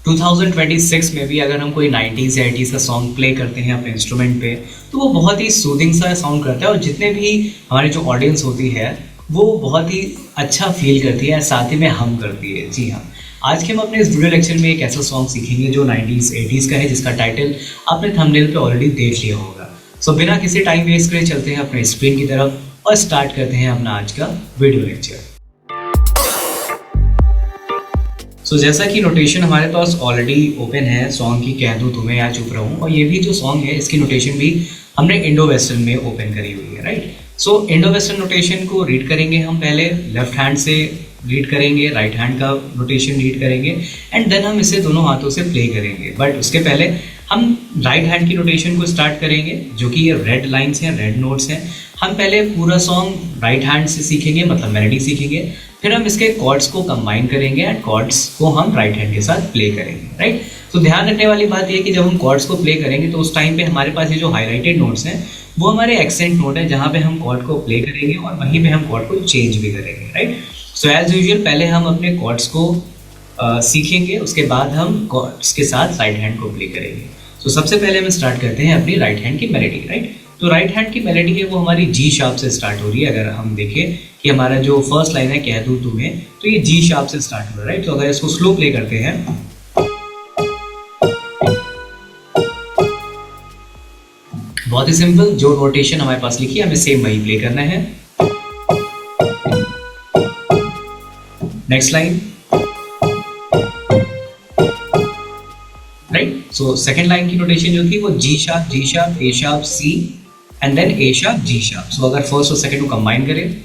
2026 में भी अगर हम कोई 90s या 80s का सॉन्ग प्ले करते हैं अपने इंस्ट्रूमेंट पे, तो वो बहुत ही सूदिंग सा साउंड करता है और जितने भी हमारी जो ऑडियंस होती है वो बहुत ही अच्छा फील करती है, साथ ही में हम करती है। जी हाँ, आज के हम अपने इस वीडियो लेक्चर में एक ऐसा सॉन्ग सीखेंगे जो 90s 80s का है, जिसका टाइटल आपने थंबनेल पे ऑलरेडी देख लिया होगा। सो बिना किसी टाइम वेस्ट करे चलते हैं अपने स्क्रीन की तरफ और स्टार्ट करते हैं अपना आज का वीडियो लेक्चर। सो जैसा कि नोटेशन हमारे पास ऑलरेडी ओपन है सॉन्ग की, कह दूँ तुम्हें या चुप रहूँ, और ये भी जो सॉन्ग है इसकी नोटेशन भी हमने इंडो वेस्टर्न में ओपन करी हुई है, राइट। सो इंडो वेस्टर्न नोटेशन को रीड करेंगे हम, पहले लेफ्ट हैंड से रीड करेंगे, राइट हैंड का नोटेशन रीड करेंगे एंड देन हम इसे दोनों हाथों से प्ले करेंगे। बट उसके पहले हम राइट हैंड की नोटेशन को स्टार्ट करेंगे, जो कि ये रेड लाइन्स हैं, रेड नोट्स हैं। हम पहले पूरा सॉन्ग राइट हैंड से सीखेंगे, मतलब मेलोडी सीखेंगे, फिर हम इसके कॉर्ड्स को कंबाइन करेंगे एंड कॉर्ड्स को हम राइट हैंड के साथ प्ले करेंगे, राइट। तो ध्यान रखने वाली बात ये है कि जब हम कॉर्ड्स को प्ले करेंगे तो उस टाइम पे हमारे पास ये जो हाईलाइटेड नोट्स हैं वो हमारे एक्सेंट नोट है, जहाँ पे हम कॉर्ड को प्ले करेंगे और वहीं पे हम कॉर्ड को चेंज भी करेंगे, राइट। सो एज यूजुअल पहले हम अपने कॉर्ड्स को सीखेंगे, उसके बाद हम कॉर्ड्स के साथ राइट हैंड को प्ले करेंगे। तो सबसे पहले हम स्टार्ट करते हैं अपनी राइट हैंड की मेलोडी, राइट। तो राइट हैंड की मेलोडी है वो हमारी जी शार्प से स्टार्ट हो रही है। अगर हम देखें कि हमारा जो फर्स्ट लाइन है कह दूँ तुम्हें, तो ये जी शार्प से स्टार्ट हो रहा है, राइट। तो अगर इसको स्लो प्ले करते हैं, बहुत ही सिंपल, जो नोटेशन हमारे पास लिखी है हमें सेम वही प्ले करना है। Next line, right. So second line की नोटेशन जो थी वो G sharp, A sharp, C and then A sharp, G sharp. So अगर फर्स्ट और सेकंड को कंबाइन करें,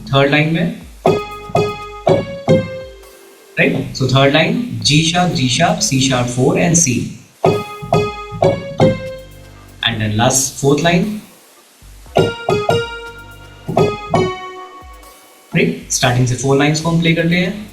थर्ड लाइन में, right. So third line G sharp, C sharp 4 and C, and then last fourth line, right. Starting से 4 lines को हम play करते हैं।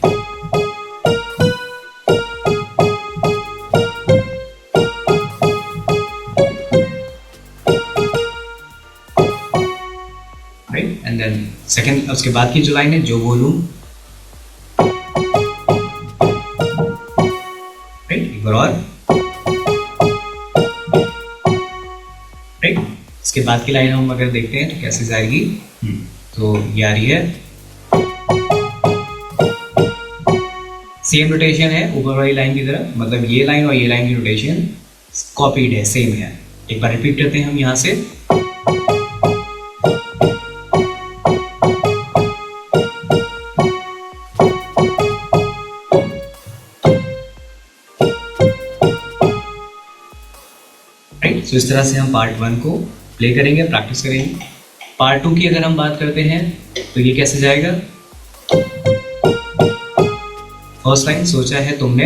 राइट, एंड देन सेकंड, उसके बाद की जो लाइन है, जो बोलूं, राइट, एक बार और, राइट। इसके बाद की लाइन हम अगर देखते हैं तो कैसे जाएगी, तो ये आ रही है, सेम रोटेशन है ऊपर वाली लाइन की तरह, मतलब ये लाइन और ये लाइन की रोटेशन कॉपीड है, सेम है। एक बार रिपीट करते हैं हम यहां से, राइट। तो इस तरह से हम पार्ट 1 को प्ले करेंगे, प्रैक्टिस करेंगे। पार्ट 2 की अगर हम बात करते हैं तो ये कैसे जाएगा। फर्स्ट लाइन सोचा है तुमने,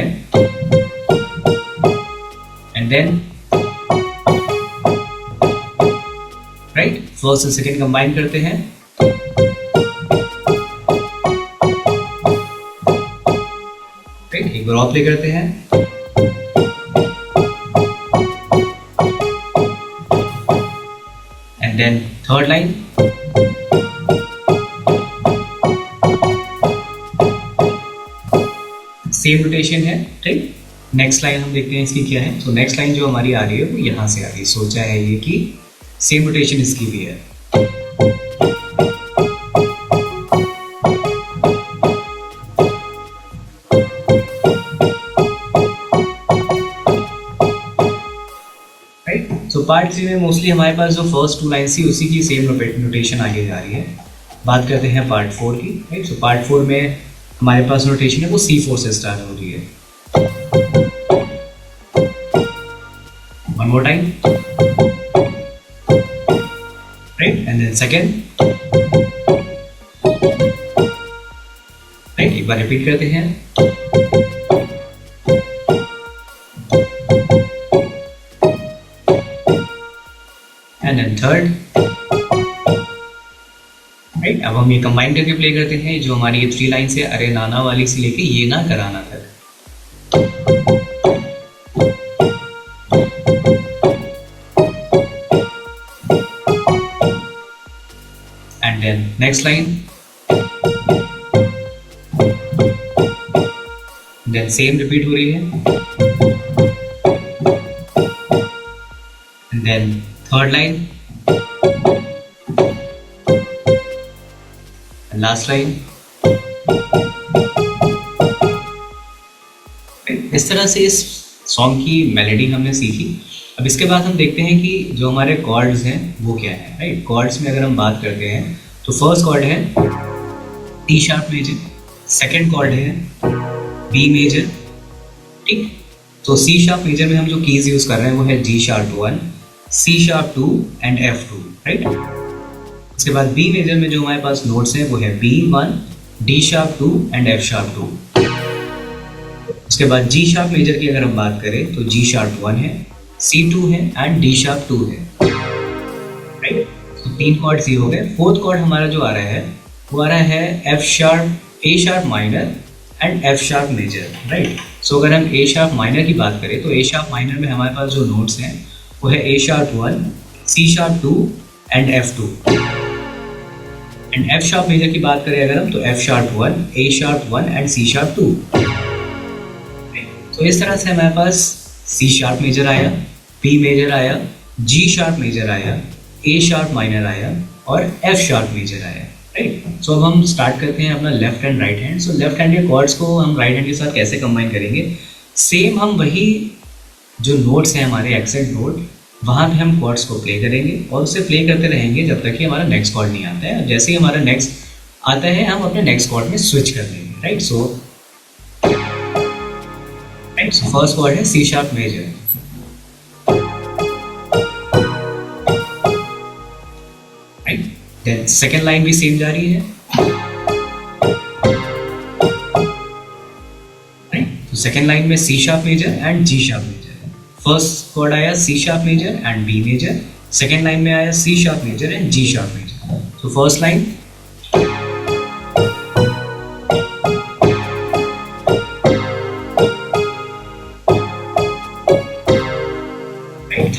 एंड देन, राइट, फर्स्ट और सेकंड कंबाइन करते हैं, राइट। एक बार और प्ले करते हैं, and then third line, same rotation है, ठीक। नेक्स्ट लाइन हम देखते हैं इसकी क्या है। तो नेक्स्ट लाइन जो हमारी आ रही है वो यहाँ से आ रही है, सोचा है ये कि सेम रोटेशन इसकी भी है, राइट। सो पार्ट 3 में मोस्टली हमारे पास जो फर्स्ट 2 लाइन थी उसी की सेम नोटेशन आगे जा रही है। बात करते हैं पार्ट 4 की, राइट। सो पार्ट 4 में हमारे पास नोटेशन है वो C4 से स्टार्ट हो रही है। One more time, right, and then second, right. एक बार रिपीट करते हैं, एंड देन थर्ड, राइट। अब हम ये कंबाइन करके प्ले करते हैं, जो हमारी ये 3 लाइन से अरे नाना वाली से लेके ये ना कराना तक, and then next line, then same repeat हो रही है, then third line, last line. इस तरह से इस सॉन्ग की मेलोडी हमने सीखी। अब इसके बाद हम देखते हैं कि जो हमारे कॉर्ड्स हैं वो क्या है, राइट। कॉर्ड्स में अगर हम बात करते हैं तो फर्स्ट कॉर्ड है T sharp major, second chord है बी मेजर, ठीक। तो सी शार्प मेजर में हम जो कीज यूज कर रहे हैं वो है G sharp 1, C sharp 2 and F2, right. उसके बाद बी मेजर में जो हमारे पास नोट्स हैं वो है B1, D sharp 2 and F sharp 2। उसके बाद जी शार्प मेजर की अगर हम बात करें तो जी शार्प 1 है, C2 है एंड D शार्प 2 है, राइट। तो तीन कॉर्ड्स ये हो गए। फोर्थ कॉर्ड हमारा जो आ रहा है वो आ रहा है F sharp, A sharp minor and F sharp major, right. So अगर हम A शार्प माइनर की बात करें तो A शार्प माइनर में हमारे पास जो नोट्स हैं वो है A sharp 1, C sharp 2 and F2। And F sharp major की बात करें अगर हम तो F sharp 1, A sharp 1 and C sharp 2। तो इस तरह से हमारे पास C शार्प मेजर आया, B मेजर आया, G शार्प मेजर आया, A शार्प माइनर आया और F शार्प मेजर आया, राइट। सो अब हम स्टार्ट करते हैं अपना left and right hand. So left hand के कॉर्ड्स को हम राइट हैंड के साथ कैसे कंबाइन करेंगे, सेम हम वही जो नोट्स हैं हमारे एक्सेंट नोट, वहाँ पे हम कॉर्ड्स को प्ले करेंगे और उसे प्ले करते रहेंगे जब तक कि हमारा नेक्स्ट कॉर्ड नहीं आता है। जैसे ही हमारा नेक्स्ट आता है हम अपने नेक्स्ट कॉर्ड में स्विच कर देंगे, राइट। सो फर्स्ट कॉर्ड है C sharp major, right. Then second line भी सेम जा रही है, राइट। तो सेकेंड लाइन में C sharp major and G sharp major. First chord आया C sharp major and B major, second line में आया C sharp major and G sharp major. तो फर्स्ट लाइन,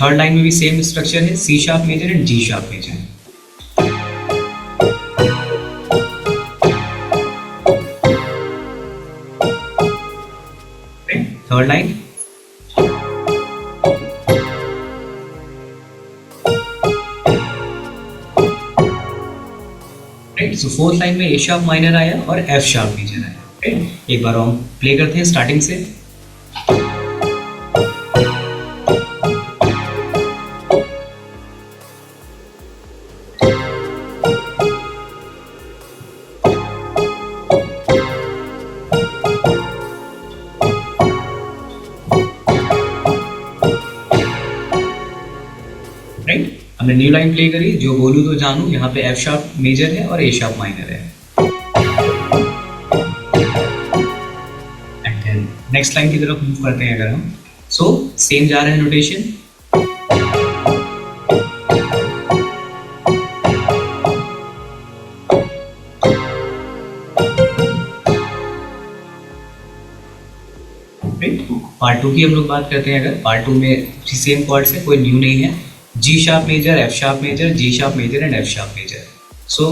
थर्ड लाइन में भी same structure है, C sharp major and G sharp major. Third line, right. So fourth line में ए sharp minor आया और F sharp major आया, right. एक बार हम प्ले करते हैं स्टार्टिंग से। हमने न्यू लाइन प्ले करी, जो बोलूं तो जानू, यहाँ पे एफ शार्प मेजर है और ए शार्प माइनर है। एंड देन नेक्स्ट लाइन की तरफ मूव करते हैं अगर हम। सो सेम जा रहा है नोटेशन, पार्ट 2 की हम लोग बात करते हैं। अगर पार्ट 2 में सेम कॉर्ड्स है, कोई न्यू नहीं है। G sharp major, F sharp major, G sharp major and F sharp major. So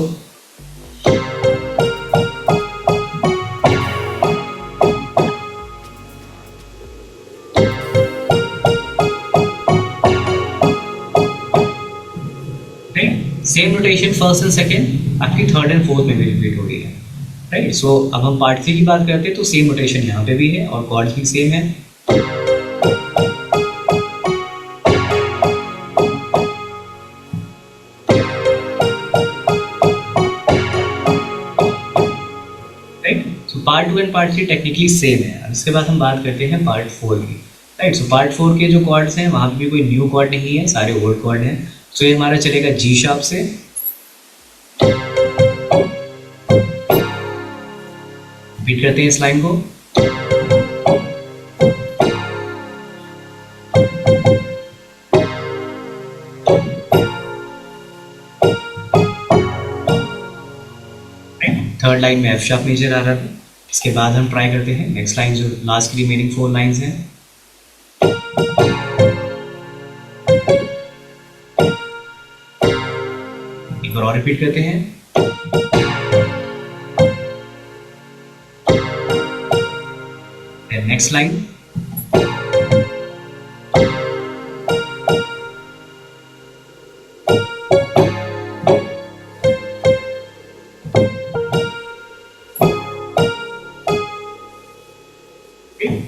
same rotation first and second, आपकी थर्ड एंड फोर्थ में भी रिपीट हो रही है, राइट। सो अब हम पार्ट 3 की बात करते हैं तो सेम रोटेशन यहाँ पे भी है और कॉर्ड्स भी सेम है। Part 2 and part 3 technically same है। अब इसके बाद हम बात करते हैं पार्ट 4 की, राइट। सो पार्ट 4 के जो कॉर्ड्स हैं वहाँ पे भी कोई न्यू कॉर्ड नहीं है, सारे ओल्ड कॉर्ड हैं। सो ये हमारा चलेगा जी शार्प से, रिपीट करते हैं इस लाइन को। थर्ड लाइन में एफ शार्प मेजर आ रहा था। इसके बाद हम ट्राई करते हैं नेक्स्ट लाइन, जो लास्ट की रिमेनिंग 4 लाइंस हैं। एक बार और रिपीट करते हैं। Next line.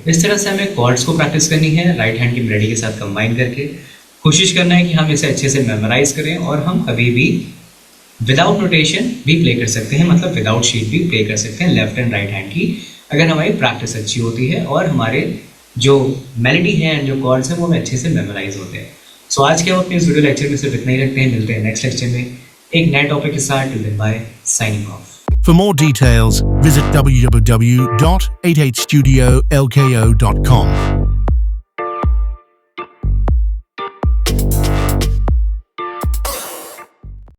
इस तरह से हमें कॉर्ड्स को प्रैक्टिस करनी है राइट हैंड की मेलोडी के साथ कंबाइन करके। कोशिश करना है कि हम इसे अच्छे से मेमोराइज करें और हम कभी भी विदाउट नोटेशन भी प्ले कर सकते हैं, मतलब विदाउट शीट भी प्ले कर सकते हैं लेफ्ट एंड राइट हैंड की, अगर हमारी प्रैक्टिस अच्छी होती है और हमारे जो मेलोडी है एंड जो कॉर्ड्स हैं वो हमें अच्छे से मेमोराइज होते हैं। सो आज के हम अपने इस वीडियो लेक्चर में सिर्फ इतना ही रखते हैं। मिलते हैं नेक्स्ट लेक्चर में एक नए टॉपिक के साथ। Till then bye, signing off. For more details, visit www.8hstudiolko.com.